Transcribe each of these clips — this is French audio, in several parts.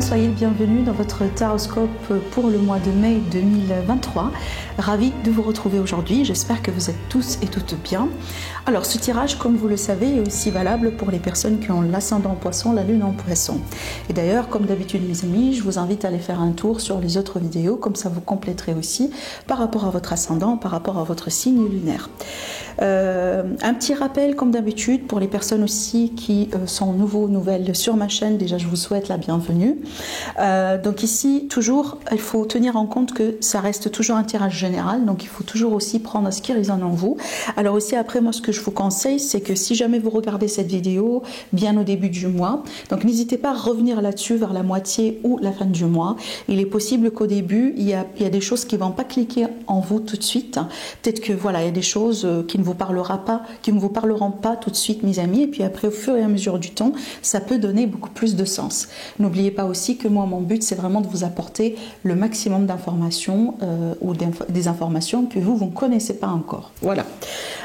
Soyez le bienvenu dans votre taroscope pour le mois de mai 2023. Ravi de vous retrouver aujourd'hui. J'espère que vous êtes tous et toutes bien. Alors, ce tirage, comme vous le savez, est aussi valable pour les personnes qui ont l'ascendant en poisson, la lune en poisson. Et d'ailleurs, comme d'habitude, mes amis, je vous invite à aller faire un tour sur les autres vidéos. Comme ça, vous compléterez aussi par rapport à votre ascendant, par rapport à votre signe lunaire. Un petit rappel, comme d'habitude, pour les personnes aussi qui sont nouvelles sur ma chaîne. Déjà, je vous souhaite la bienvenue. Donc ici, toujours, il faut tenir en compte que ça reste toujours un tirage général, donc il faut toujours aussi prendre ce qui résonne en vous. Alors aussi, après, moi, ce que je vous conseille, c'est que si jamais vous regardez cette vidéo bien au début du mois, donc n'hésitez pas à revenir là-dessus vers la moitié ou la fin du mois. Il est possible qu'au début, il y a des choses qui ne vont pas cliquer en vous tout de suite. Peut-être que voilà, il y a des choses qui ne vous parleront pas tout de suite, mes amis, et puis après, au fur et à mesure du temps, ça peut donner beaucoup plus de sens. N'oubliez pas aussi que moi, mon but, c'est vraiment de vous apporter le maximum d'informations ou des informations que vous ne connaissez pas encore. Voilà.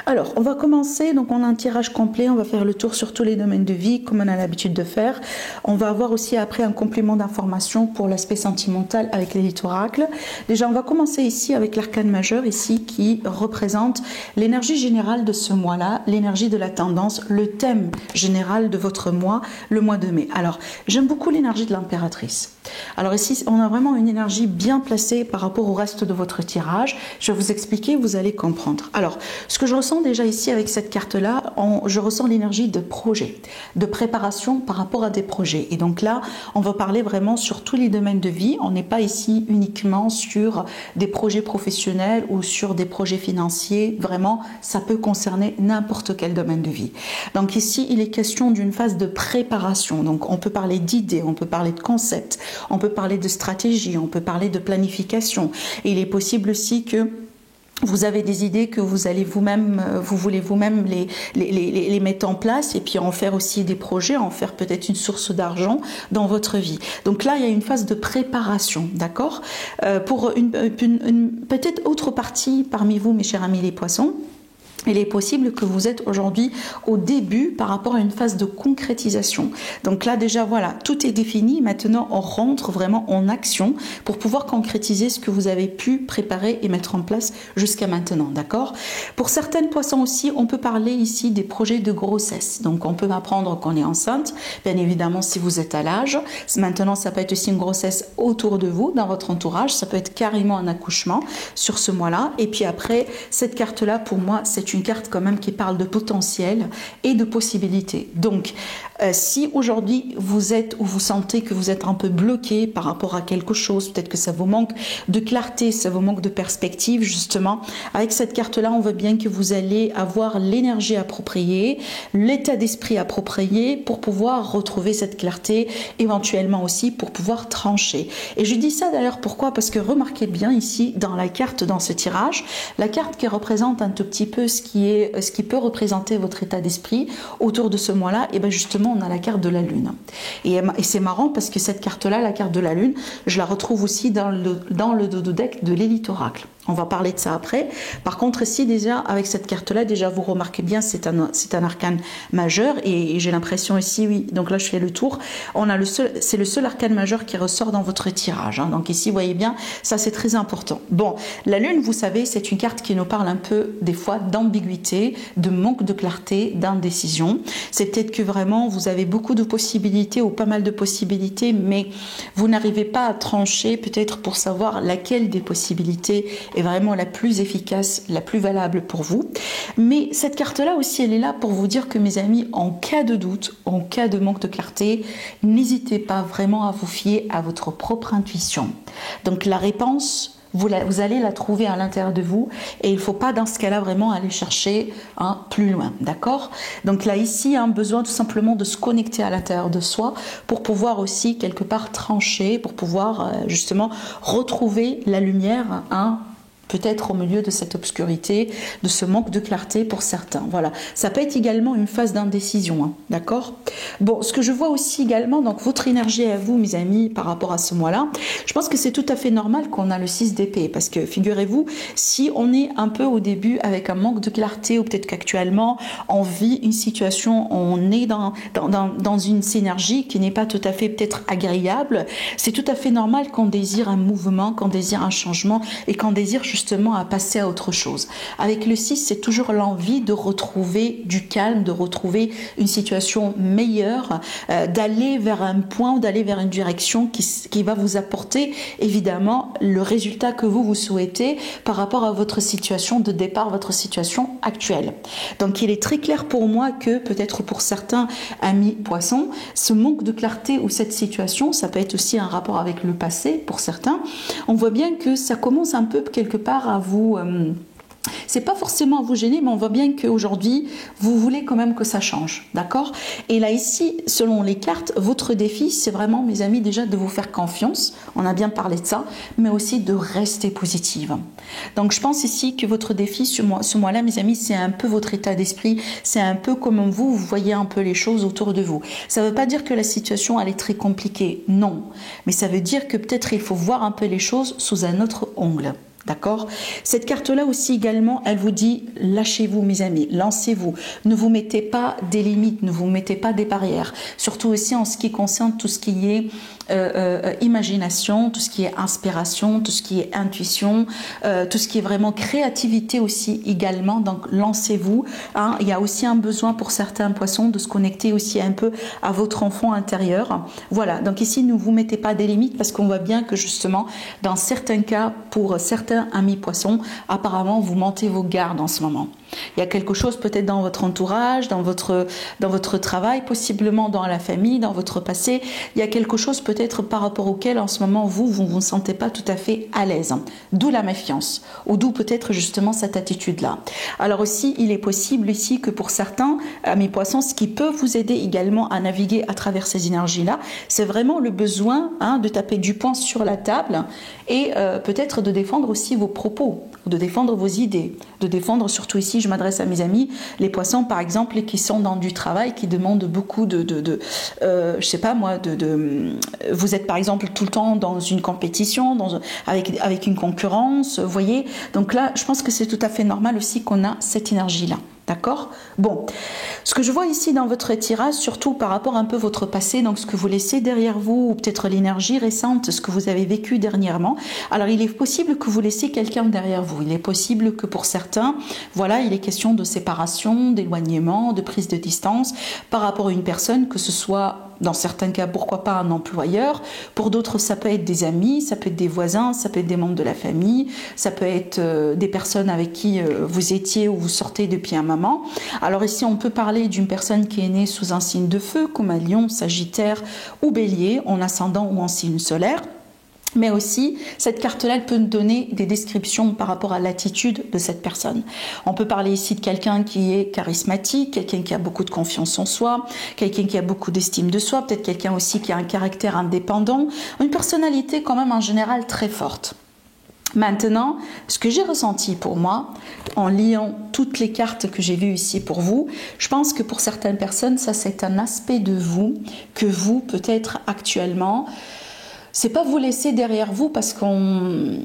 Alors, on va commencer. Donc, on a un tirage complet. On va faire le tour sur tous les domaines de vie, comme on a l'habitude de faire. On va avoir aussi après un complément d'informations pour l'aspect sentimental avec l'élite oracle. Déjà, on va commencer ici avec l'arcane majeur, ici, qui représente l'énergie générale de ce mois-là, l'énergie de la tendance, le thème général de votre mois, le mois de mai. Alors, j'aime beaucoup l'énergie de l'impératrice. Alors ici, on a vraiment une énergie bien placée par rapport au reste de votre tirage. Je vais vous expliquer, vous allez comprendre. Alors, ce que je ressens déjà ici avec cette carte-là, je ressens l'énergie de projet, de préparation par rapport à des projets. Et donc là, on va parler vraiment sur tous les domaines de vie. On n'est pas ici uniquement sur des projets professionnels ou sur des projets financiers. Vraiment, ça peut concerner n'importe quel domaine de vie. Donc ici, il est question d'une phase de préparation. Donc on peut parler d'idées, on peut parler de concepts, on peut parler de stratégie, on peut parler de planification. Et il est possible aussi que vous avez des idées que vous allez vous-même, vous voulez vous-même les mettre en place et puis en faire aussi des projets, en faire peut-être une source d'argent dans votre vie. Donc là, il y a une phase de préparation, d'accord ? Pour une peut-être autre partie parmi vous, mes chers amis les poissons, il est possible que vous êtes aujourd'hui au début par rapport à une phase de concrétisation. Donc là déjà voilà, tout est défini. Maintenant on rentre vraiment en action pour pouvoir concrétiser ce que vous avez pu préparer et mettre en place jusqu'à maintenant, d'accord? Pour certaines poissons aussi, on peut parler ici des projets de grossesse. Donc on peut apprendre qu'on est enceinte, bien évidemment si vous êtes à l'âge. Maintenant ça peut être aussi une grossesse autour de vous, dans votre entourage. Ça peut être carrément un accouchement sur ce mois-là. Et puis après, cette carte-là pour moi c'est une carte quand même qui parle de potentiel et de possibilités. Donc, si aujourd'hui vous êtes ou vous sentez que vous êtes un peu bloqué par rapport à quelque chose, peut-être que ça vous manque de clarté, ça vous manque de perspective, justement, avec cette carte-là, on voit bien que vous allez avoir l'énergie appropriée, l'état d'esprit approprié pour pouvoir retrouver cette clarté, éventuellement aussi pour pouvoir trancher. Et je dis ça d'ailleurs pourquoi? Parce que remarquez bien ici, dans la carte, dans ce tirage, la carte qui représente un tout petit peu ce qui peut représenter votre état d'esprit autour de ce mois-là, et bien justement on a la carte de la lune. Et c'est marrant parce que cette carte-là, la carte de la lune, je la retrouve aussi dans le dodo-deck de l'élite oracle. On va parler de ça après. Par contre, ici, déjà, avec cette carte-là, déjà, vous remarquez bien, c'est un arcane majeur. Et j'ai l'impression ici, oui, donc là, je fais le tour. C'est le seul arcane majeur qui ressort dans votre tirage. Hein. Donc ici, vous voyez bien, ça, c'est très important. Bon, la lune, vous savez, c'est une carte qui nous parle un peu, des fois, d'ambiguïté, de manque de clarté, d'indécision. C'est peut-être que vraiment, vous avez beaucoup de possibilités ou pas mal de possibilités, mais vous n'arrivez pas à trancher, peut-être, pour savoir laquelle des possibilités est vraiment la plus efficace, la plus valable pour vous. Mais cette carte-là aussi, elle est là pour vous dire que mes amis, en cas de doute, en cas de manque de clarté, n'hésitez pas vraiment à vous fier à votre propre intuition. Donc la réponse, vous allez la trouver à l'intérieur de vous et il ne faut pas dans ce cas-là vraiment aller chercher plus loin, d'accord? Donc là ici, besoin tout simplement de se connecter à l'intérieur de soi pour pouvoir aussi quelque part trancher, pour pouvoir justement retrouver la lumière, peut-être au milieu de cette obscurité, de ce manque de clarté pour certains. Voilà, ça peut être également une phase d'indécision, d'accord? Bon, ce que je vois aussi également, donc votre énergie à vous, mes amis, par rapport à ce mois-là, je pense que c'est tout à fait normal qu'on a le 6 d'épée, parce que figurez-vous, si on est un peu au début avec un manque de clarté, ou peut-être qu'actuellement on vit une situation, on est dans une synergie qui n'est pas tout à fait peut-être agréable, c'est tout à fait normal qu'on désire un mouvement, qu'on désire un changement et qu'on désire justement à passer à autre chose. Avec le 6, c'est toujours l'envie de retrouver du calme, de retrouver une situation meilleure, d'aller vers un point ou d'aller vers une direction qui va vous apporter évidemment le résultat que vous souhaitez par rapport à votre situation de départ, votre situation actuelle. Donc il est très clair pour moi que peut-être pour certains amis poissons, ce manque de clarté ou cette situation, ça peut être aussi un rapport avec le passé pour certains, on voit bien que ça commence un peu quelque part à vous... c'est pas forcément à vous gêner, mais on voit bien qu'aujourd'hui, vous voulez quand même que ça change, d'accord? Et là, ici, selon les cartes, votre défi, c'est vraiment, mes amis, déjà de vous faire confiance, on a bien parlé de ça, mais aussi de rester positive. Donc, je pense ici que votre défi, ce mois-là, mes amis, c'est un peu votre état d'esprit, c'est un peu comment vous voyez un peu les choses autour de vous. Ça ne veut pas dire que la situation, elle est très compliquée, non. Mais ça veut dire que peut-être il faut voir un peu les choses sous un autre angle. D'accord? Cette carte-là aussi également, elle vous dit, lâchez-vous mes amis, lancez-vous. Ne vous mettez pas des limites, ne vous mettez pas des barrières. Surtout aussi en ce qui concerne tout ce qui est imagination, tout ce qui est inspiration, tout ce qui est intuition, tout ce qui est vraiment créativité aussi également. Donc lancez-vous. Il y a aussi un besoin pour certains poissons de se connecter aussi un peu à votre enfant intérieur. Voilà, donc ici ne vous mettez pas des limites parce qu'on voit bien que justement dans certains cas, pour certains amis poissons, apparemment vous montez vos gardes en ce moment. Il y a quelque chose peut-être dans votre entourage, dans votre travail, possiblement dans la famille, dans votre passé. Il y a quelque chose peut-être par rapport auquel en ce moment vous ne vous sentez pas tout à fait à l'aise. D'où la méfiance, ou d'où peut-être justement cette attitude-là. Alors aussi, il est possible ici que pour certains, mes poissons, ce qui peut vous aider également à naviguer à travers ces énergies-là, c'est vraiment le besoin de taper du poing sur la table et peut-être de défendre aussi vos propos, de défendre vos idées, de défendre surtout ici, je m'adresse à mes amis, les poissons par exemple qui sont dans du travail, qui demandent beaucoup je sais pas moi, vous êtes par exemple tout le temps dans une compétition, avec une concurrence, vous voyez, donc là je pense que c'est tout à fait normal aussi qu'on a cette énergie-là. D'accord? Bon, ce que je vois ici dans votre tirage, surtout par rapport un peu votre passé, donc ce que vous laissez derrière vous, ou peut-être l'énergie récente, ce que vous avez vécu dernièrement, alors il est possible que vous laissiez quelqu'un derrière vous. Il est possible que pour certains, voilà, il est question de séparation, d'éloignement, de prise de distance par rapport à une personne, que ce soit dans certains cas, pourquoi pas un employeur. Pour d'autres, ça peut être des amis, ça peut être des voisins, ça peut être des membres de la famille, ça peut être des personnes avec qui vous étiez ou vous sortez depuis un moment. Alors ici, on peut parler d'une personne qui est née sous un signe de feu, comme un lion, sagittaire ou bélier, en ascendant ou en signe solaire. Mais aussi, cette carte-là, elle peut nous donner des descriptions par rapport à l'attitude de cette personne. On peut parler ici de quelqu'un qui est charismatique, quelqu'un qui a beaucoup de confiance en soi, quelqu'un qui a beaucoup d'estime de soi, peut-être quelqu'un aussi qui a un caractère indépendant, une personnalité quand même en général très forte. Maintenant, ce que j'ai ressenti pour moi, en liant toutes les cartes que j'ai vues ici pour vous, je pense que pour certaines personnes, ça c'est un aspect de vous que vous, peut-être actuellement, c'est pas vous laisser derrière vous parce qu'on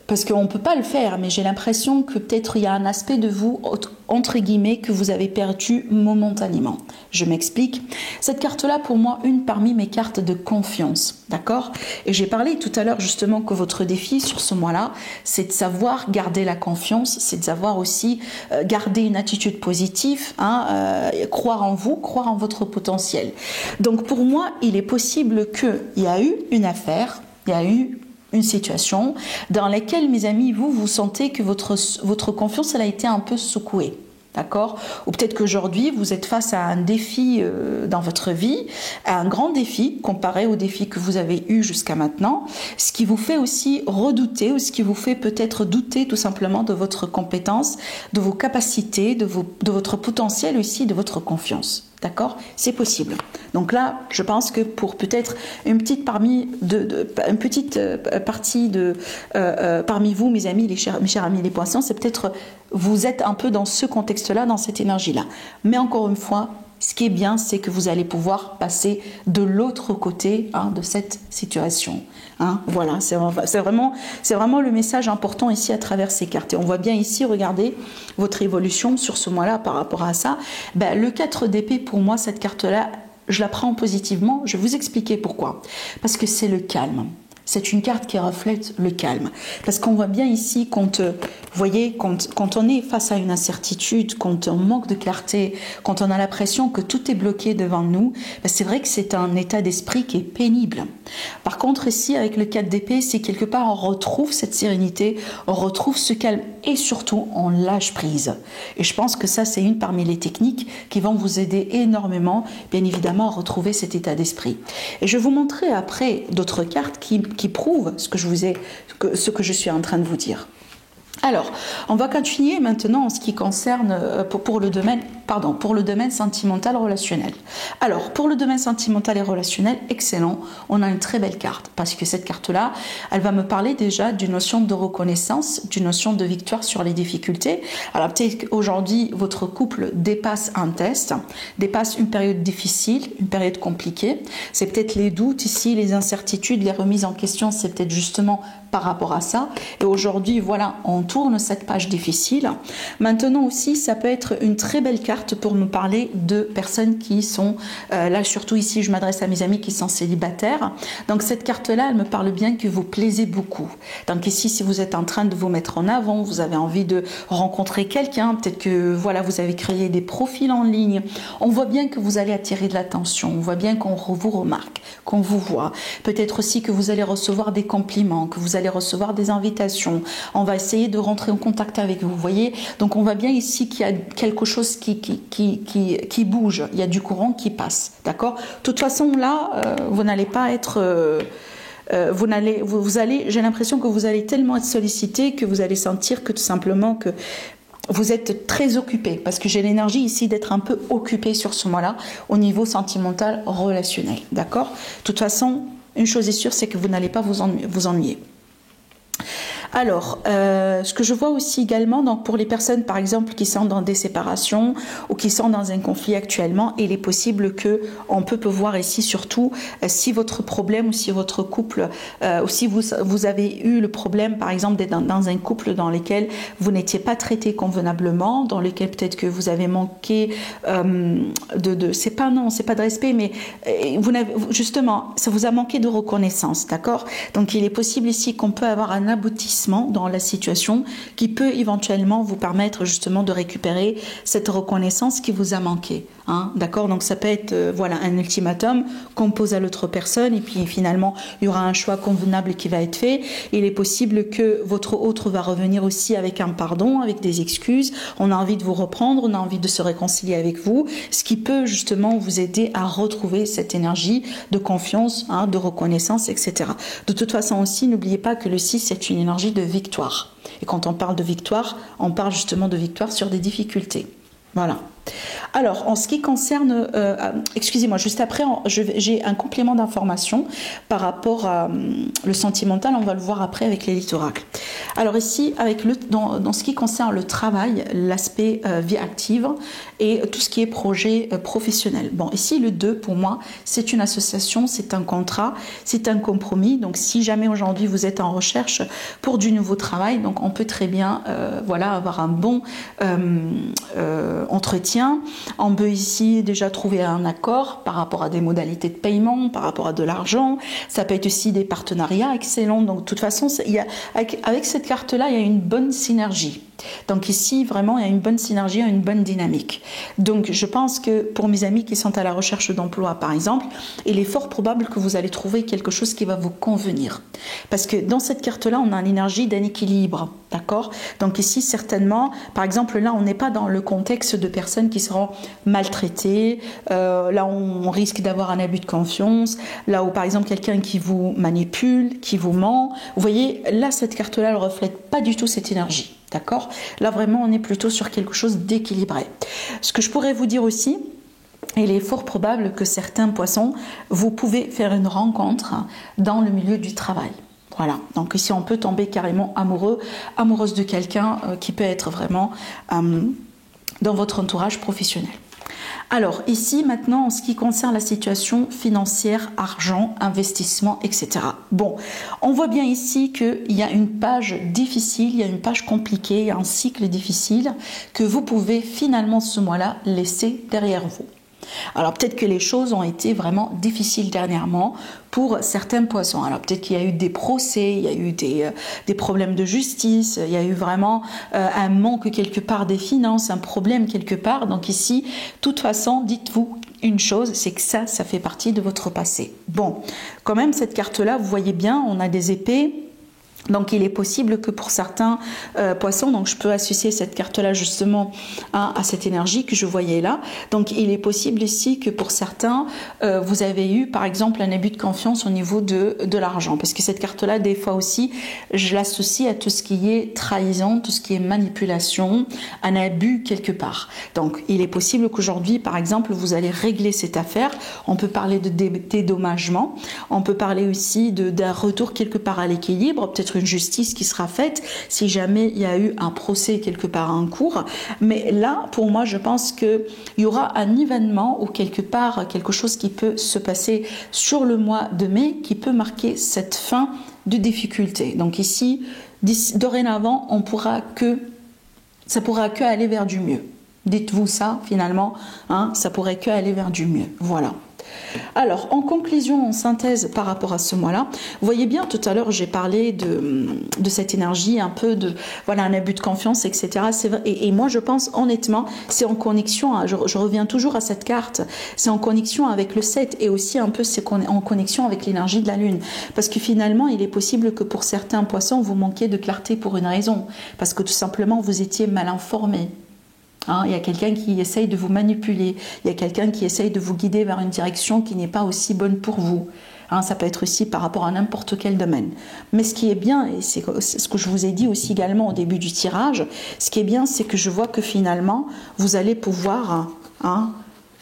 ne peut pas le faire, mais j'ai l'impression que peut-être il y a un aspect de vous, entre guillemets, que vous avez perdu momentanément. Je m'explique. Cette carte-là, pour moi, une parmi mes cartes de confiance, d'accord? Et j'ai parlé tout à l'heure justement que votre défi sur ce mois-là, c'est de savoir garder la confiance, c'est de savoir aussi garder une attitude positive, croire en vous, croire en votre potentiel. Donc pour moi, il est possible qu'il y a eu une affaire, il y a eu une situation dans laquelle, mes amis, vous sentez que votre confiance, elle a été un peu secouée. D'accord? Ou peut-être qu'aujourd'hui, vous êtes face à un défi dans votre vie, à un grand défi comparé au défi que vous avez eu jusqu'à maintenant, ce qui vous fait aussi redouter ou ce qui vous fait peut-être douter tout simplement de votre compétence, de vos capacités, de votre potentiel aussi, de votre confiance. D'accord? C'est possible. Donc là, je pense que pour peut-être une petite partie parmi vous, mes amis, mes chers amis les poissons, c'est peut-être vous êtes un peu dans ce contexte-là, dans cette énergie-là. Mais encore une fois, ce qui est bien, c'est que vous allez pouvoir passer de l'autre côté de cette situation. Voilà, c'est vraiment le message important ici à travers ces cartes. Et on voit bien ici, regardez votre évolution sur ce mois-là par rapport à ça. Le 4 d'épée, pour moi, cette carte-là, je la prends positivement. Je vais vous expliquer pourquoi. Parce que c'est le calme. C'est une carte qui reflète le calme. Parce qu'on voit bien ici, quand on est face à une incertitude, quand on manque de clarté, quand on a l'impression que tout est bloqué devant nous, c'est vrai que c'est un état d'esprit qui est pénible. Par contre, ici, avec le 4 d'épée, c'est quelque part, on retrouve cette sérénité, on retrouve ce calme et surtout, on lâche prise. Et je pense que ça, c'est une parmi les techniques qui vont vous aider énormément, bien évidemment, à retrouver cet état d'esprit. Et je vais vous montrer après d'autres cartes qui prouvent ce que je suis en train de vous dire. Alors, on va continuer maintenant en ce qui concerne pour le domaine sentimental relationnel. Alors, pour le domaine sentimental et relationnel, excellent, on a une très belle carte parce que cette carte-là, elle va me parler déjà d'une notion de reconnaissance, d'une notion de victoire sur les difficultés. Alors, peut-être qu'aujourd'hui, votre couple dépasse un test, dépasse une période difficile, une période compliquée. C'est peut-être les doutes ici, les incertitudes, les remises en question, c'est peut-être justement par rapport à ça. Et aujourd'hui, voilà, on tourne cette page difficile. Maintenant aussi, ça peut être une très belle carte pour nous parler de personnes qui sont, là surtout ici, je m'adresse à mes amis qui sont célibataires. Donc cette carte-là, elle me parle bien que vous plaisez beaucoup. Donc ici, si vous êtes en train de vous mettre en avant, vous avez envie de rencontrer quelqu'un, peut-être que voilà, vous avez créé des profils en ligne, on voit bien que vous allez attirer de l'attention, on voit bien qu'on vous remarque, qu'on vous voit. Peut-être aussi que vous allez recevoir des compliments, que vous allez recevoir des invitations. On va essayer de rentrer en contact avec vous, vous voyez. Donc on voit bien ici qu'il y a quelque chose qui bouge, il y a du courant qui passe, d'accord. De toute façon là, vous n'allez pas être j'ai l'impression que vous allez tellement être sollicité que vous allez sentir que tout simplement que vous êtes très occupé, parce que j'ai l'énergie ici d'être un peu occupé sur ce mois-là au niveau sentimental relationnel, d'accord. De toute façon, une chose est sûre, c'est que vous n'allez pas vous ennuyer. Alors, ce que je vois aussi également, donc pour les personnes par exemple qui sont dans des séparations ou qui sont dans un conflit actuellement, il est possible que on peut voir ici surtout si votre problème ou si votre couple, ou si vous avez eu le problème par exemple d'être dans un couple dans lequel vous n'étiez pas traité convenablement, dans lequel peut-être que vous avez manqué c'est pas de respect, mais justement ça vous a manqué de reconnaissance, d'accord. Donc il est possible ici qu'on peut avoir un aboutissement dans la situation qui peut éventuellement vous permettre justement de récupérer cette reconnaissance qui vous a manqué, d'accord. Donc ça peut être voilà un ultimatum qu'on pose à l'autre personne et puis finalement il y aura un choix convenable qui va être fait. Il est possible que votre autre va revenir aussi avec un pardon, avec des excuses, on a envie de vous reprendre, on a envie de se réconcilier avec vous, ce qui peut justement vous aider à retrouver cette énergie de confiance, de reconnaissance, etc. De toute façon aussi, n'oubliez pas que le 6 c'est une énergie de victoire. Et quand on parle de victoire, on parle justement de victoire sur des difficultés. Voilà. Alors, en ce qui concerne, excusez-moi, juste après, j'ai un complément d'information par rapport à le sentimental, on va le voir après avec l'élite oracle. Alors ici, dans ce qui concerne le travail, l'aspect vie active et tout ce qui est projet professionnel. Bon, ici, le 2, pour moi, c'est une association, c'est un contrat, c'est un compromis. Donc, si jamais aujourd'hui vous êtes en recherche pour du nouveau travail, donc on peut très bien voilà, avoir un bon entretien. On peut ici déjà trouver un accord par rapport à des modalités de paiement, par rapport à de l'argent. Ça peut être aussi des partenariats excellents. Donc de toute façon, avec cette carte-là, il y a une bonne synergie. Donc ici, vraiment, il y a une bonne synergie, une bonne dynamique. Donc je pense que pour mes amis qui sont à la recherche d'emploi, par exemple, il est fort probable que vous allez trouver quelque chose qui va vous convenir. Parce que dans cette carte-là, on a l'énergie d'un équilibre, d'accord? Donc ici, certainement, par exemple, là, on n'est pas dans le contexte de personnes qui seront maltraitées, là, on risque d'avoir un abus de confiance, là où, par exemple, quelqu'un qui vous manipule, qui vous ment. Vous voyez, là, cette carte-là, elle ne reflète pas du tout cette énergie. D'accord? Là, vraiment, on est plutôt sur quelque chose d'équilibré. Ce que je pourrais vous dire aussi, il est fort probable que certains poissons, vous pouvez faire une rencontre dans le milieu du travail. Voilà. Donc ici, on peut tomber carrément amoureuse de quelqu'un qui peut être vraiment dans votre entourage professionnel. Alors ici maintenant en ce qui concerne la situation financière, argent, investissement, etc. Bon, on voit bien ici qu'il y a une page difficile, il y a une page compliquée, il y a un cycle difficile que vous pouvez finalement ce mois-là laisser derrière vous. Alors peut-être que les choses ont été vraiment difficiles dernièrement pour certains poissons. Alors peut-être qu'il y a eu des procès, il y a eu des problèmes de justice, il y a eu vraiment un manque quelque part des finances, un problème quelque part. Donc ici, de toute façon, dites-vous une chose, c'est que ça fait partie de votre passé. Bon, quand même cette carte-là, vous voyez bien, on a des épées. Donc il est possible que pour certains poissons, donc je peux associer cette carte-là justement à cette énergie que je voyais là. Donc il est possible ici que pour certains, vous avez eu par exemple un abus de confiance au niveau de l'argent. Parce que cette carte-là, des fois aussi, je l'associe à tout ce qui est trahison, tout ce qui est manipulation, un abus quelque part. Donc il est possible qu'aujourd'hui, par exemple, vous allez régler cette affaire. On peut parler de dédommagement, on peut parler aussi d'un retour quelque part à l'équilibre, peut-être une justice qui sera faite si jamais il y a eu un procès quelque part en cours. Mais là, pour moi, je pense qu'il y aura un événement ou quelque part quelque chose qui peut se passer sur le mois de mai qui peut marquer cette fin de difficulté. Donc ici, dorénavant, ça pourra que aller vers du mieux. Dites-vous ça finalement, hein, ça pourrait que aller vers du mieux. Voilà. Alors, en conclusion, en synthèse par rapport à ce mois-là, vous voyez bien, tout à l'heure, j'ai parlé de cette énergie, un peu de, voilà, un abus de confiance, etc. Et moi, je pense, honnêtement, c'est en connexion, je reviens toujours à cette carte, c'est en connexion avec le 7 et aussi un peu c'est en connexion avec l'énergie de la Lune. Parce que finalement, il est possible que pour certains poissons, vous manquiez de clarté pour une raison. Parce que tout simplement, vous étiez mal informé. Hein, il y a quelqu'un qui essaye de vous manipuler, il y a quelqu'un qui essaye de vous guider vers une direction qui n'est pas aussi bonne pour vous. Hein, ça peut être aussi par rapport à n'importe quel domaine. Mais ce qui est bien, et c'est ce que je vous ai dit aussi également au début du tirage, ce qui est bien, c'est que je vois que finalement, vous allez pouvoir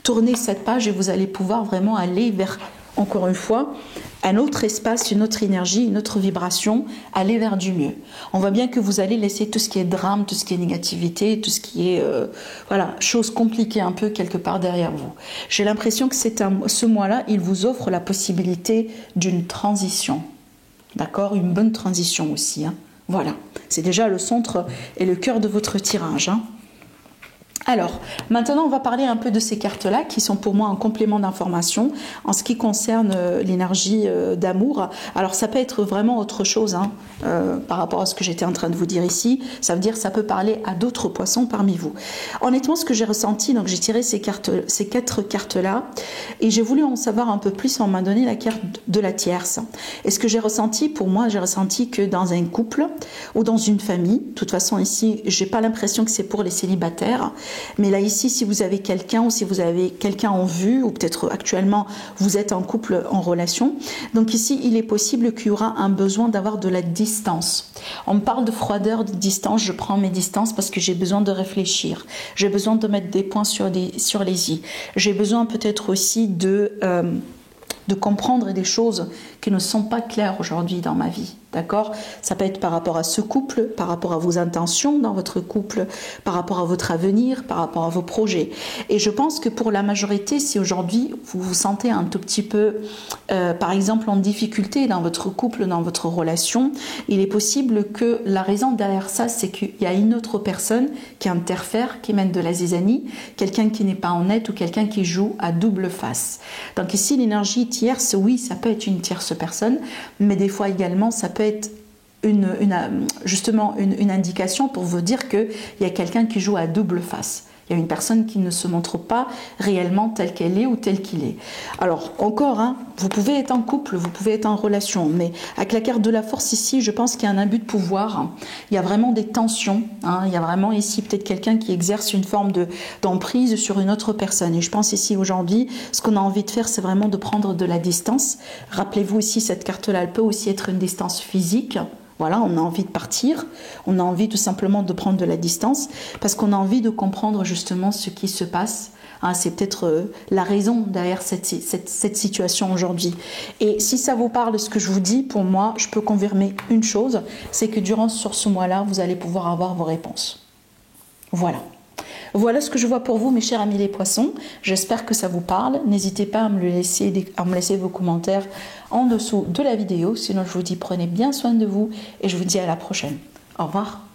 tourner cette page et vous allez pouvoir vraiment aller vers, encore une fois, un autre espace, une autre énergie, une autre vibration, aller vers du mieux. On voit bien que vous allez laisser tout ce qui est drame, tout ce qui est négativité, tout ce qui est choses compliquées un peu quelque part derrière vous. J'ai l'impression que ce mois-là, il vous offre la possibilité d'une transition. D'accord? Une bonne transition aussi. Hein. Voilà. C'est déjà le centre et le cœur de votre tirage. Hein. Alors, maintenant, on va parler un peu de ces cartes-là qui sont pour moi un complément d'information en ce qui concerne l'énergie d'amour. Alors, ça peut être vraiment autre chose par rapport à ce que j'étais en train de vous dire ici. Ça veut dire que ça peut parler à d'autres poissons parmi vous. Honnêtement, ce que j'ai ressenti, donc j'ai tiré ces 4 cartes-là et j'ai voulu en savoir un peu plus. On m'a donné la carte de la tierce. Et ce que j'ai ressenti, pour moi, j'ai ressenti que dans un couple ou dans une famille, de toute façon ici, j'ai pas l'impression que c'est pour les célibataires. Mais là ici, si vous avez quelqu'un ou si vous avez quelqu'un en vue ou peut-être actuellement vous êtes en couple en relation, donc ici il est possible qu'il y aura un besoin d'avoir de la distance. On me parle de froideur, de distance, je prends mes distances parce que j'ai besoin de réfléchir, j'ai besoin de mettre des points sur les i, j'ai besoin peut-être aussi de comprendre des choses qui ne sont pas claires aujourd'hui dans ma vie. D'accord? Ça peut être par rapport à ce couple, par rapport à vos intentions dans votre couple, par rapport à votre avenir, par rapport à vos projets. Et je pense que pour la majorité, si aujourd'hui vous vous sentez un tout petit peu, par exemple, en difficulté dans votre couple, dans votre relation, il est possible que la raison derrière ça, c'est qu'il y a une autre personne qui interfère, qui mène de la zizanie, quelqu'un qui n'est pas honnête ou quelqu'un qui joue à double face. Donc ici, l'énergie tierce, oui, ça peut être une tierce personne, mais des fois également, ça peut être justement une indication pour vous dire qu'il y a quelqu'un qui joue à double face. Il y a une personne qui ne se montre pas réellement telle qu'elle est ou telle qu'il est. Alors, encore, hein, vous pouvez être en couple, vous pouvez être en relation, mais avec la carte de la force ici, je pense qu'il y a un abus de pouvoir. Hein. Il y a vraiment des tensions. Hein. Il y a vraiment ici peut-être quelqu'un qui exerce une forme d'emprise sur une autre personne. Et je pense ici aujourd'hui, ce qu'on a envie de faire, c'est vraiment de prendre de la distance. Rappelez-vous ici, cette carte-là, elle peut aussi être une distance physique. Voilà, on a envie de partir, on a envie tout simplement de prendre de la distance parce qu'on a envie de comprendre justement ce qui se passe. Hein, c'est peut-être la raison derrière cette situation aujourd'hui. Et si ça vous parle de ce que je vous dis, pour moi, je peux confirmer une chose, c'est que durant ce mois-là, vous allez pouvoir avoir vos réponses. Voilà. Voilà ce que je vois pour vous, mes chers amis les poissons. J'espère que ça vous parle. N'hésitez pas à me laisser vos commentaires en dessous de la vidéo. Sinon, je vous dis prenez bien soin de vous et je vous dis à la prochaine. Au revoir.